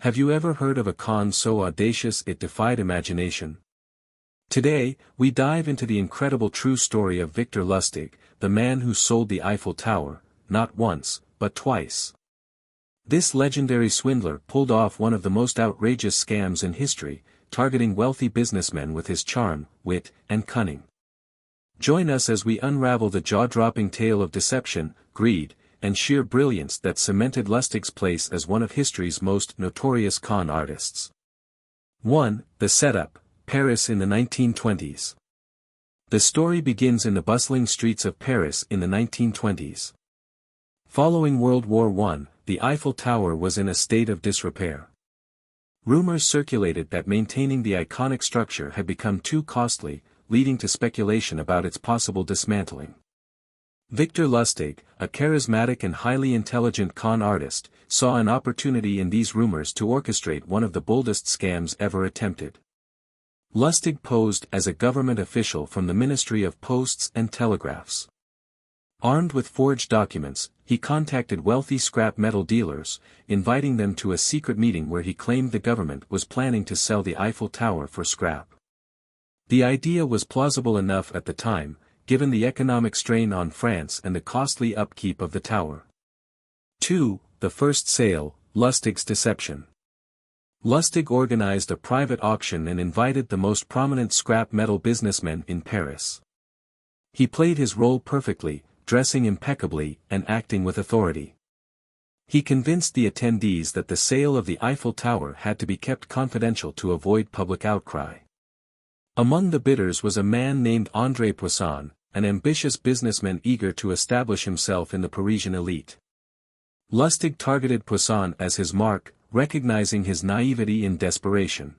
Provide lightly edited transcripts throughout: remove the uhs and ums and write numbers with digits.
Have you ever heard of a con so audacious it defied imagination? Today, we dive into the incredible true story of Victor Lustig, the man who sold the Eiffel Tower, not once, but twice. This legendary swindler pulled off one of the most outrageous scams in history, targeting wealthy businessmen with his charm, wit, and cunning. Join us as we unravel the jaw-dropping tale of deception, greed, and sheer brilliance that cemented Lustig's place as one of history's most notorious con artists. 1. The setup, Paris in the 1920s. The story begins in the bustling streets of Paris in the 1920s. Following World War I, the Eiffel Tower was in a state of disrepair. Rumors circulated that maintaining the iconic structure had become too costly, leading to speculation about its possible dismantling. Victor Lustig, a charismatic and highly intelligent con artist, saw an opportunity in these rumors to orchestrate one of the boldest scams ever attempted. Lustig posed as a government official from the Ministry of Posts and Telegraphs. Armed with forged documents, he contacted wealthy scrap metal dealers, inviting them to a secret meeting where he claimed the government was planning to sell the Eiffel Tower for scrap. The idea was plausible enough at the time, given the economic strain on France and the costly upkeep of the tower. 2. The first sale, Lustig's deception. Lustig organized a private auction and invited the most prominent scrap metal businessmen in Paris. He played his role perfectly, dressing impeccably and acting with authority. He convinced the attendees that the sale of the Eiffel Tower had to be kept confidential to avoid public outcry. Among the bidders was a man named André Poisson, an ambitious businessman eager to establish himself in the Parisian elite. Lustig targeted Poisson as his mark, recognizing his naivety in desperation.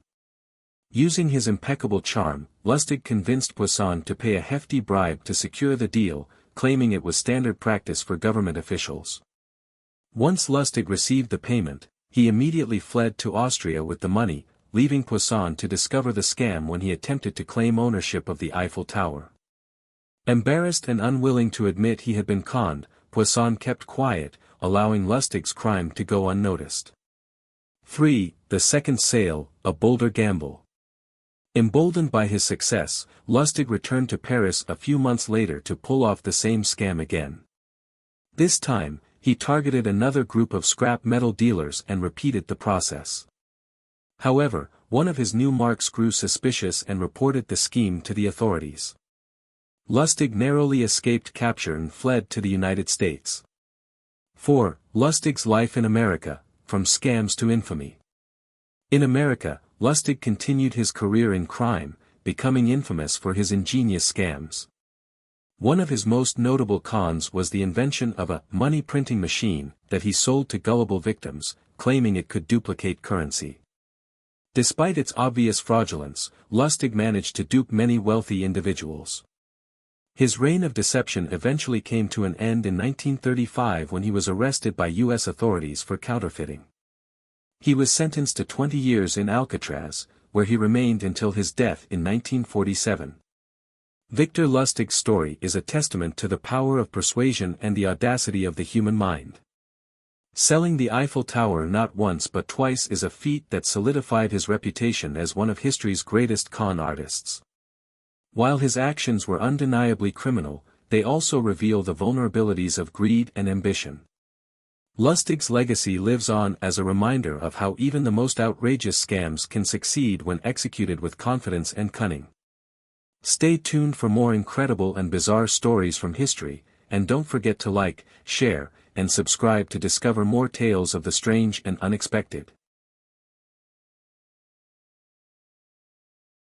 Using his impeccable charm, Lustig convinced Poisson to pay a hefty bribe to secure the deal, claiming it was standard practice for government officials. Once Lustig received the payment, he immediately fled to Austria with the money, leaving Poisson to discover the scam when he attempted to claim ownership of the Eiffel Tower. Embarrassed and unwilling to admit he had been conned, Poisson kept quiet, allowing Lustig's crime to go unnoticed. 3. The second sale, a bolder gamble. Emboldened by his success, Lustig returned to Paris a few months later to pull off the same scam again. This time, he targeted another group of scrap metal dealers and repeated the process. However, one of his new marks grew suspicious and reported the scheme to the authorities. Lustig narrowly escaped capture and fled to the United States. 4. Lustig's life in America, from scams to infamy. In America, Lustig continued his career in crime, becoming infamous for his ingenious scams. One of his most notable cons was the invention of a money printing machine that he sold to gullible victims, claiming it could duplicate currency. Despite its obvious fraudulence, Lustig managed to dupe many wealthy individuals. His reign of deception eventually came to an end in 1935 when he was arrested by U.S. authorities for counterfeiting. He was sentenced to 20 years in Alcatraz, where he remained until his death in 1947. Victor Lustig's story is a testament to the power of persuasion and the audacity of the human mind. Selling the Eiffel Tower not once but twice is a feat that solidified his reputation as one of history's greatest con artists. While his actions were undeniably criminal, they also reveal the vulnerabilities of greed and ambition. Lustig's legacy lives on as a reminder of how even the most outrageous scams can succeed when executed with confidence and cunning. Stay tuned for more incredible and bizarre stories from history, and don't forget to like, share, and subscribe to discover more tales of the strange and unexpected.